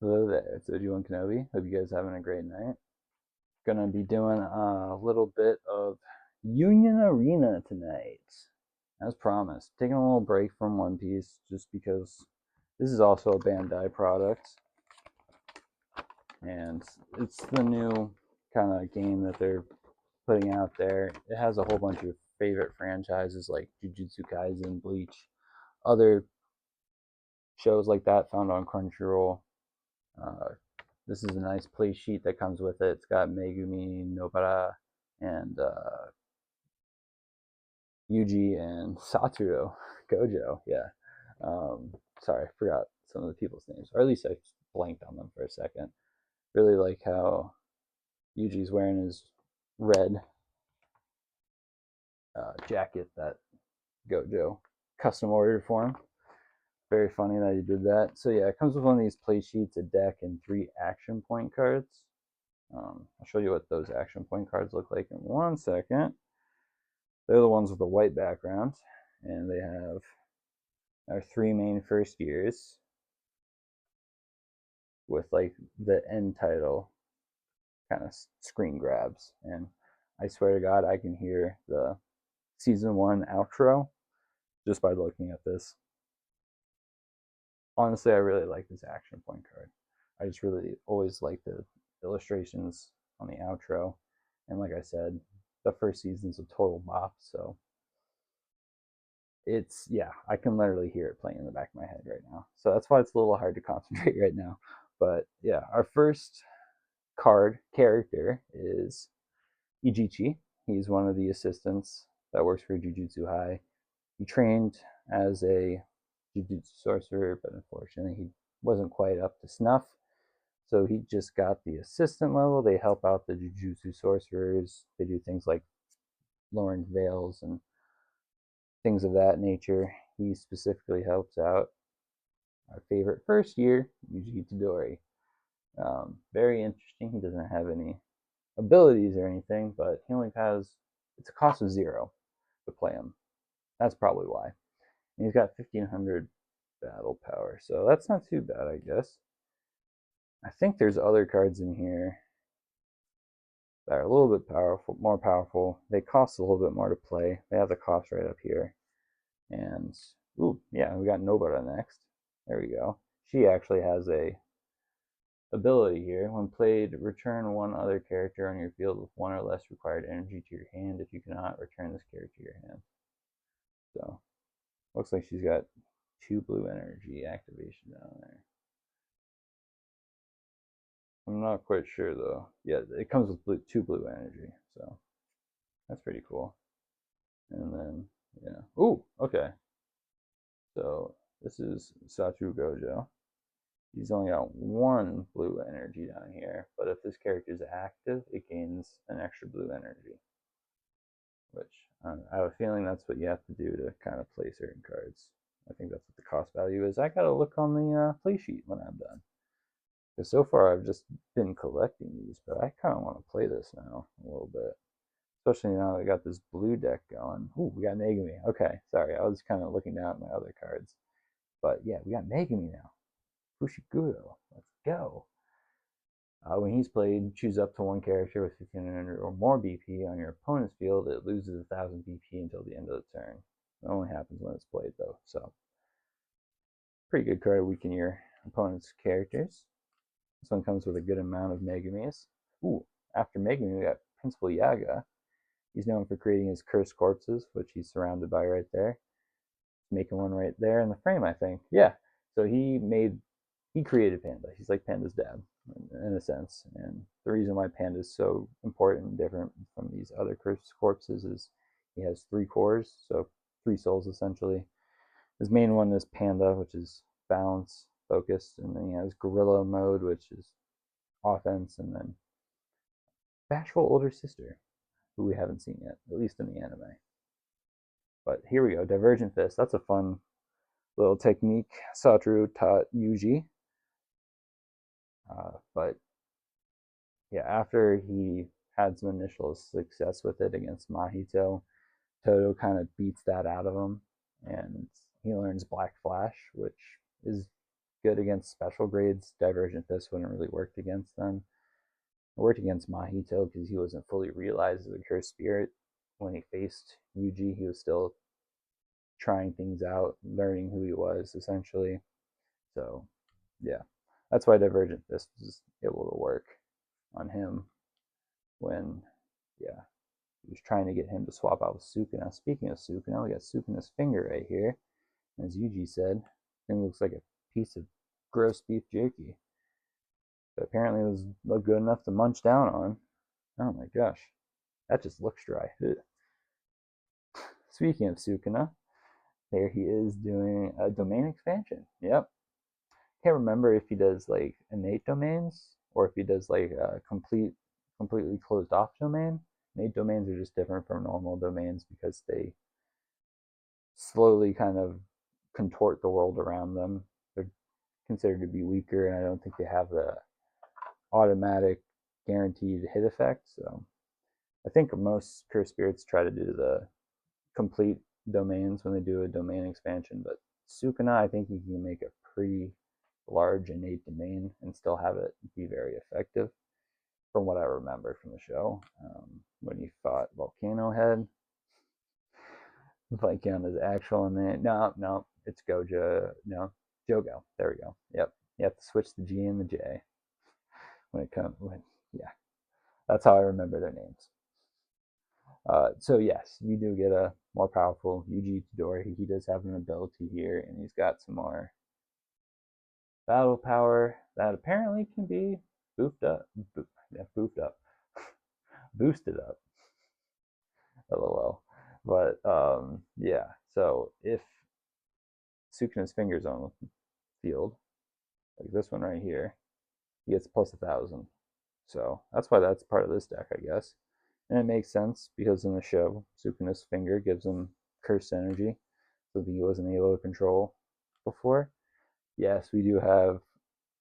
Hello there, it's Obi-Wan Kenobi. Hope you guys are having a great night. Gonna be doing a little bit of Union Arena tonight, as promised. Taking a little break from One Piece just because this is also a Bandai product, and it's the new kind of game that they're putting out there. It has a whole bunch of favorite franchises like Jujutsu Kaisen, Bleach, other shows like that found on Crunchyroll. Uh, This is a nice play sheet that comes with it. It's got Megumi, Nobara, and Yuji and Satoru Gojo. Yeah. Sorry, I forgot some of the people's names, or at least I blanked on them for a second. Really like how Yuji's wearing his red jacket that Gojo custom ordered for him. Very funny that he did that. So yeah, it comes with one of these play sheets, a deck, and 3 action point cards. I'll show you what those action point cards look like in 1 second. They're the ones with the white background, and they have our 3 main first years with like the end title kind of screen grabs. And I swear to God, I can hear the season 1 outro just by looking at this. Honestly, I really like this action point card. I just really always like the illustrations on the outro. And like I said, the first season's a total bop, so it's, yeah, I can literally hear it playing in the back of my head right now. So that's why it's a little hard to concentrate right now. But yeah, our first card character is Ijichi. He's one of the assistants that works for Jujutsu High. He trained as a Jujutsu sorcerer, but unfortunately he wasn't quite up to snuff. So he just got the assistant level. They help out the Jujutsu sorcerers. They do things like lowering veils and things of that nature. He specifically helps out our favorite first year, Yuji Itadori. Very interesting. He doesn't have any abilities or anything, but he only has, it's a cost of 0 to play him. That's probably why. And he's got 1500 battle power, so that's not too bad, I guess. I think there's other cards in here that are a little bit powerful, more powerful. They cost a little bit more to play. They have the cost right up here. And, ooh, yeah, we got Nobara next. There we go. She actually has a ability here. When played, return one other character on your field with 1 or less required energy to your hand. If you cannot, return this character to your hand. So, looks like she's got 2 blue energy activation down there. I'm not quite sure though. Yeah, it comes with 2 blue energy, so that's pretty cool. And then, yeah. Ooh, okay. So this is Satoru Gojo. He's only got 1 blue energy down here, but if this character is active, it gains an extra blue energy. Which I have a feeling that's what you have to do to kind of play certain cards. I think that's what the cost value is. I gotta look on the play sheet when I'm done. Because so far I've just been collecting these, but I kind of want to play this now a little bit. Especially now I got this blue deck going. Ooh, we got Megumi. Okay, sorry, I was kind of looking down at my other cards. But yeah, we got Megumi now. Fushiguro. Let's go. When he's played, choose up to 1 character with 1500 or more BP on your opponent's field. It loses 1000 BP until the end of the turn. It only happens when it's played, though. So, pretty good card to weaken your opponent's characters. This one comes with a good amount of Megumis. Ooh, after Megumi, we got Principal Yaga. He's known for creating his cursed corpses, which he's surrounded by right there. Making one right there in the frame, I think. Yeah. So he created Panda. He's like Panda's dad in a sense. And the reason why Panda is so important and different from these other cursed corpses is he has 3 cores, so 3 souls essentially. His main one is Panda, which is balance focused, and then he has Gorilla mode, which is offense, and then Bashful Older Sister, who we haven't seen yet, at least in the anime. But here we go, Divergent Fist. That's a fun little technique Satoru taught Yuji. But yeah, after he had some initial success with it against Mahito, Todo kind of beats that out of him, and he learns Black Flash, which is good against special grades. Divergent Fist wouldn't really work against them. It worked against Mahito because he wasn't fully realized as a cursed spirit. When he faced Yuji, he was still trying things out, learning who he was, essentially. So, yeah. That's why Divergent Fist was able to work on him when, yeah, he was trying to get him to swap out with Sukuna. Speaking of Sukuna, we got Sukuna's finger right here. As Yuji said, it looks like a piece of gross beef jerky. But apparently it was good enough to munch down on. Oh my gosh. That just looks dry. Speaking of Sukuna, there he is doing a domain expansion. Yep. Can't remember if he does like innate domains or if he does like a completely closed off domain. Innate domains are just different from normal domains because they slowly kind of contort the world around them. They're considered to be weaker, and I don't think they have the automatic guaranteed hit effect. So I think most cursed spirits try to do the complete domains when they do a domain expansion, but Sukuna, I think you can make a pretty large innate domain and still have it be very effective from what I remember from the show. When he fought Volcano Head, like on his actual name. No, it's Gojo. No, Jogo. There we go. Yep. You have to switch the G and the J when it comes. Yeah, that's how I remember their names. So yes, we do get a more powerful Yuji Itadori. He does have an ability here, and he's got some more battle power that apparently can be boosted up. Boosted up. LOL. But yeah. So if Sukuna's fingers on the field, like this one right here, he gets plus 1,000. So that's why that's part of this deck, I guess. And it makes sense because in the show, Sukuna's finger gives him cursed energy, something he wasn't able to control before. Yes, we do have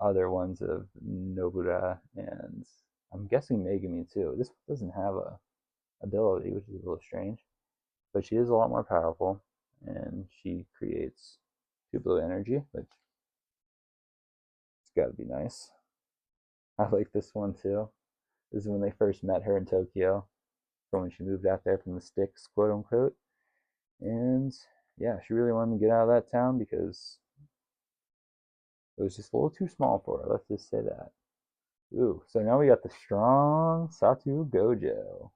other ones of Nobura and I'm guessing Megumi too. This doesn't have a ability, which is a little strange, but she is a lot more powerful, and she creates 2 blue energy, which it's got to be nice. I like this one too. This is when they first met her in Tokyo, from when she moved out there from the sticks, quote unquote. And yeah, she really wanted to get out of that town because it was just a little too small for her. Let's just say that. Ooh, so now we got the strong Satu Gojo.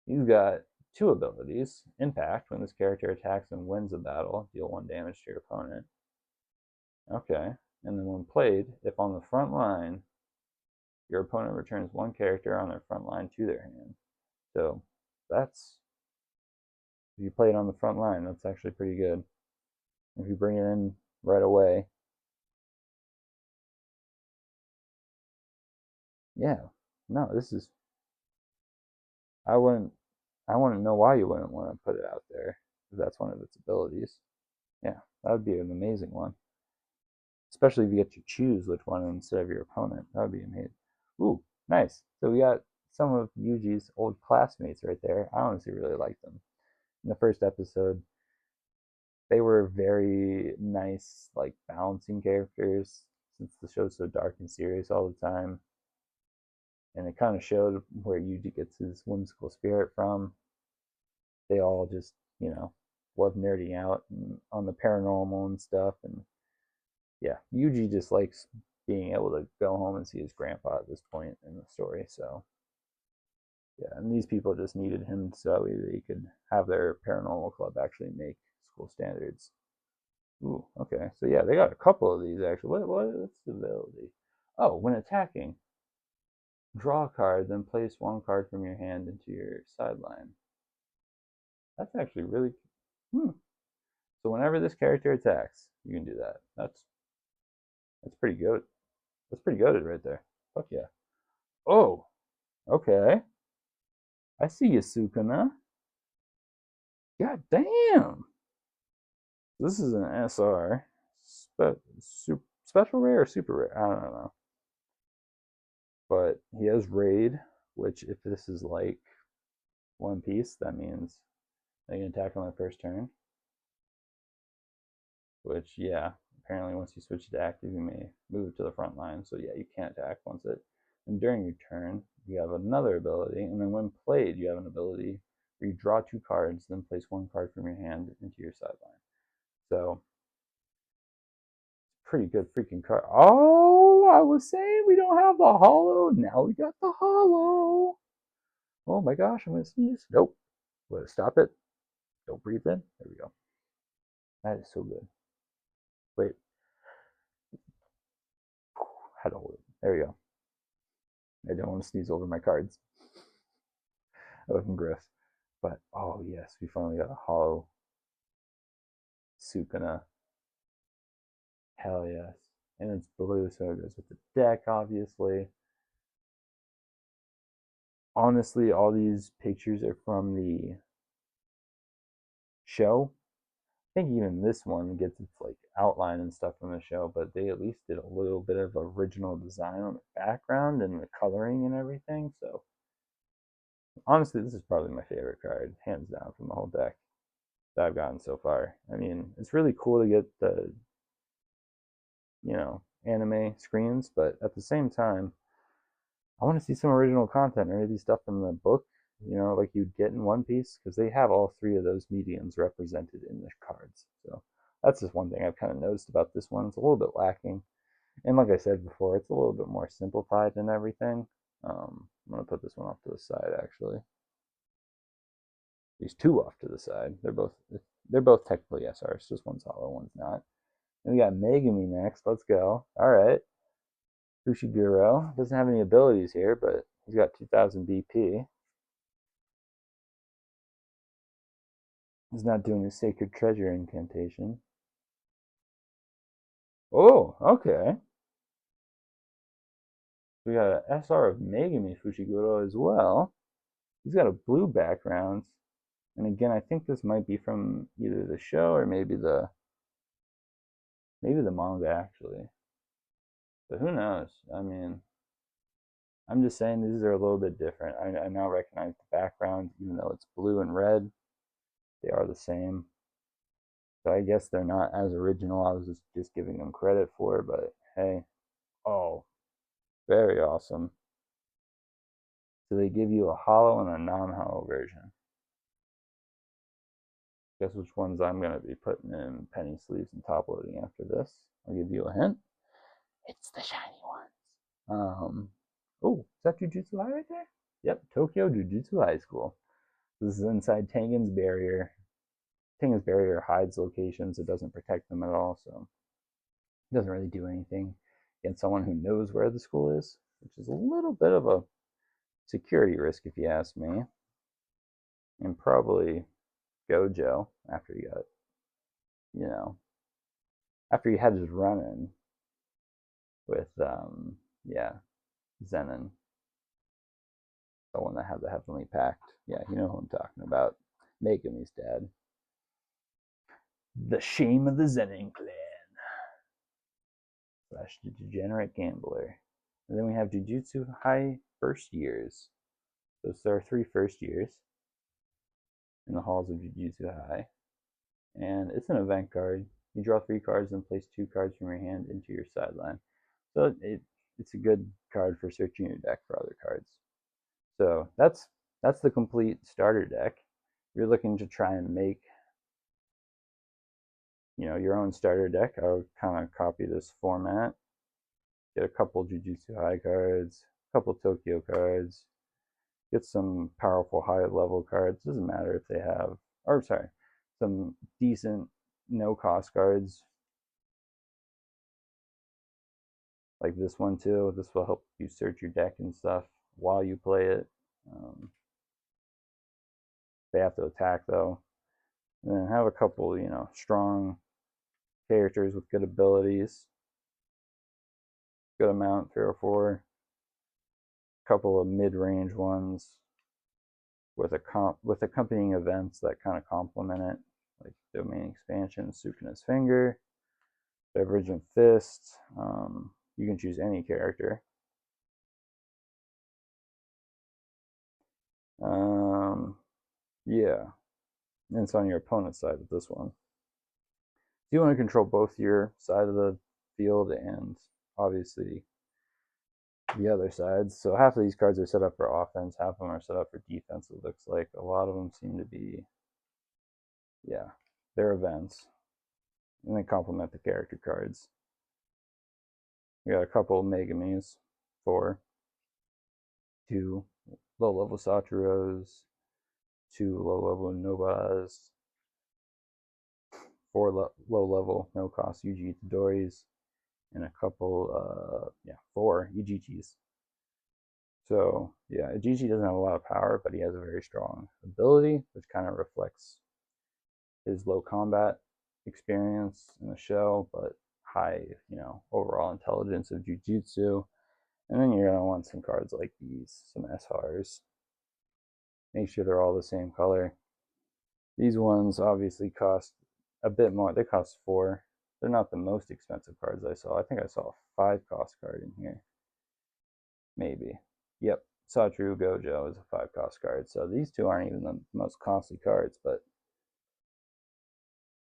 He's got 2 abilities. Impact, when this character attacks and wins a battle, deal 1 damage to your opponent. Okay, and then when played, if on the front line, your opponent returns 1 character on their front line to their hand. So that's, if you play it on the front line, that's actually pretty good. If you bring it in right away, yeah, no, this is, I wouldn't know why you wouldn't want to put it out there if that's one of its abilities. Yeah, that would be an amazing one. Especially if you get to choose which one instead of your opponent. That would be amazing. Ooh, nice. So we got some of Yuji's old classmates right there. I honestly really like them. In the first episode, they were very nice, like balancing characters since the show's so dark and serious all the time. And it kind of showed where Yuji gets his whimsical spirit from. They all just, love nerding out on the paranormal and stuff. And yeah, Yuji just likes being able to go home and see his grandpa at this point in the story. So yeah, and these people just needed him so they could have their paranormal club actually make school standards. Ooh, okay. So yeah, they got a couple of these actually. What's the ability? Oh, when attacking, draw a card, then place 1 card from your hand into your sideline. That's actually really. So whenever this character attacks, you can do that. That's pretty good. That's pretty good right there. Fuck yeah. Oh, okay. I see you, Sukuna. God damn. This is an SR. Special rare or super rare? I don't know. But he has raid, which if this is like One Piece, that means they can attack on their first turn. Which, yeah, apparently once you switch to active, you may move it to the front line. So yeah, you can't attack once it. And during your turn, you have another ability, and then when played, you have an ability where you draw 2 cards, then place 1 card from your hand into your sideline. So pretty good freaking card. Oh, I was saying we don't have the hollow. Now we got the hollow. Oh my gosh, I'm gonna sneeze. Nope. Wait, stop it. Don't breathe in. There we go. That is so good. Wait. Had to hold it. There we go. I don't want to sneeze over my cards. Looking gross. But oh yes, we finally got a hollow Sukuna. Hell yes. And it's blue, so it goes with the deck, obviously. Honestly, all these pictures are from the show. I think even this one gets its like outline and stuff from the show, but they at least did a little bit of original design on the background and the coloring and everything. So honestly, this is probably my favorite card, hands down, from the whole deck that I've gotten so far. I mean, it's really cool to get the, anime screens, but at the same time, I want to see some original content or maybe stuff from the book, like you'd get in One Piece, because they have all 3 of those mediums represented in the cards. So that's just one thing I've kind of noticed about this one. It's a little bit lacking. And like I said before, it's a little bit more simplified and everything. I'm going to put this one off to the side, actually. These 2 off to the side. They're both technically SRs, just one's hollow, one's not. And we got Megumi next. Let's go. All right. Fushiguro doesn't have any abilities here, but he's got 2000 BP. He's not doing his Sacred Treasure incantation. Oh, okay. We got an SR of Megami Fushiguro as well. He's got a blue background. And again, I think this might be from either the show or maybe the manga, actually. But who knows? I mean, I'm just saying these are a little bit different. I now recognize the background, even though it's blue and red. They are the same. So I guess they're not as original. I was just giving them credit for, but hey. Oh, very awesome. So they give you a hollow and a non-hollow version. Guess which ones I'm going to be putting in penny sleeves and top loading after this. I'll give you a hint. It's the shiny ones. Oh, is that Jujutsu High right there? Yep, Tokyo Jujutsu High School. This is inside Tengen's barrier. Tengen's barrier hides locations. It doesn't protect them at all, so it doesn't really do anything against someone who knows where the school is, which is a little bit of a security risk if you ask me. And probably Gojo after you got, after you had his run-in with, Zenin, the one that had the Heavenly Pact. Yeah, you know who I'm talking about. Megumi's dad. The shame of the Zenin clan. Slash the degenerate gambler. And then we have Jujutsu High first years. So there are 3 first years in the halls of Jujutsu High. And it's an event card. You draw 3 cards and place 2 cards from your hand into your sideline. So it's a good card for searching your deck for other cards. So that's the complete starter deck. If you're looking to try and make your own starter deck, I would kind of copy this format. Get a couple Jujutsu High cards, a couple Tokyo cards, get some powerful high level cards. Doesn't matter if they have, or sorry, some decent no cost cards like this one too. This will help you search your deck and stuff while you play it. They have to attack though. And then have a couple, strong characters with good abilities. Good amount, 3 or 4. A couple of mid-range ones with accompanying events that kind of complement it, like Domain Expansion, Sukuna's Finger, Divergent Fist. You can choose any character. Yeah, and it's on your opponent's side with this one. you want to control both your side of the field and obviously the other sides. So half of these cards are set up for offense, half of them are set up for defense. It looks like a lot of them seem to be, yeah, they're events, and they complement the character cards. We got a couple of Megumis, 4, 2 low-level Satoros, 2 low-level Nobas, 4 low-level no-cost Yuji Itadori's, and a couple, 4 EGGs. So, yeah, EGG doesn't have a lot of power, but he has a very strong ability, which kind of reflects his low combat experience in the show, but high, overall intelligence of Jujutsu. And then you're going to want some cards like these, some SRs. Make sure they're all the same color. These ones obviously cost a bit more. They cost 4. They're not the most expensive cards I saw. I think I saw a 5 cost card in here. Maybe. Yep. Satoru Gojo is a 5 cost card. So these two aren't even the most costly cards, but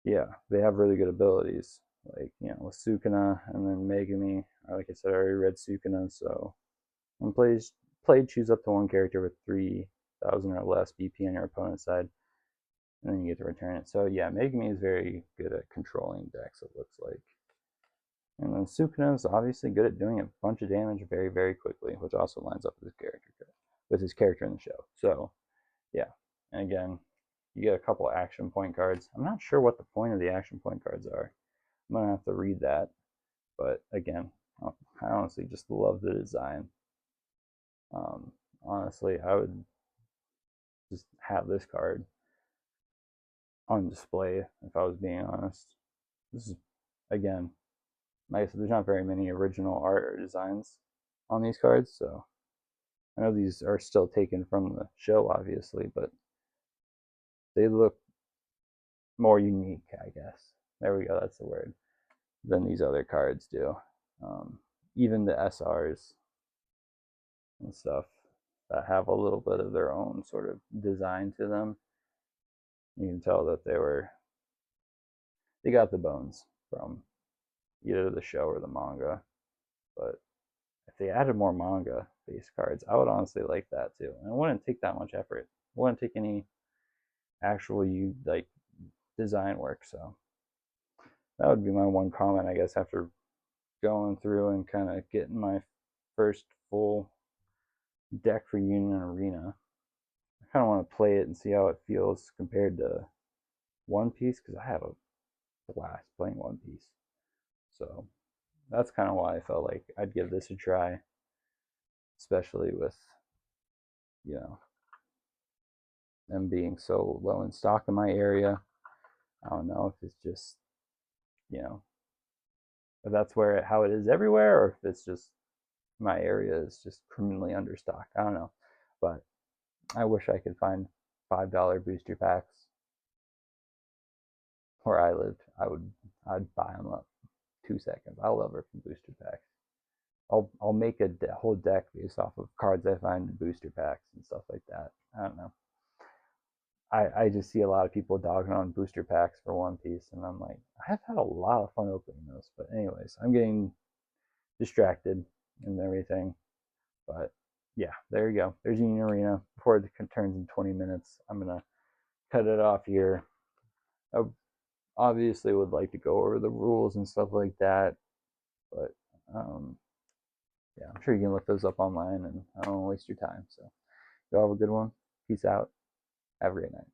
yeah, they have really good abilities. Like, with Sukuna and then Megumi. Like I said, I already read Sukuna, so when played, choose up to one character with 3,000 or less BP on your opponent's side, and then you get to return it. So yeah, Megumi is very good at controlling decks, it looks like. And then Sukuna is obviously good at doing a bunch of damage very, very quickly, which also lines up with his character in the show. So yeah, and again, you get a couple action point cards. I'm not sure what the point of the action point cards are. I'm gonna have to read that, but again, I honestly just love the design. Honestly, I would just have this card on display if I was being honest. This is, again, like I said, there's not very many original art or designs on these cards, so I know these are still taken from the show, obviously, but they look more unique, I guess. There we go, that's the word, than these other cards do. Even the SRs and stuff that have a little bit of their own sort of design to them, you can tell that they got the bones from either the show or the manga. But if they added more manga based cards, I would honestly like that too. And it wouldn't take that much effort. It wouldn't take any actual design work. So that would be my one comment, I guess, after going through and kind of getting my first full deck for Union Arena. I kind of want to play it and see how it feels compared to One Piece, because I have a blast playing One Piece. So that's kind of why I felt like I'd give this a try, especially with, them being so low in stock in my area. I don't know if it's just, if that's how it is everywhere, or if it's just my area is just criminally understocked. I don't know, but I wish I could find $5 booster packs where I lived. I'd buy them up 2 seconds. I love ripping booster packs. I'll make a whole deck based off of cards I find in booster packs and stuff like that. I don't know. I just see a lot of people dogging on booster packs for One Piece, and I'm like, I've had a lot of fun opening those. But anyways, I'm getting distracted and everything. But yeah, there you go. There's Union Arena. Before it turns in 20 minutes, I'm gonna cut it off here. I obviously would like to go over the rules and stuff like that, but yeah, I'm sure you can look those up online, and I don't want to waste your time. So, y'all have a good one. Peace out. Have a great night.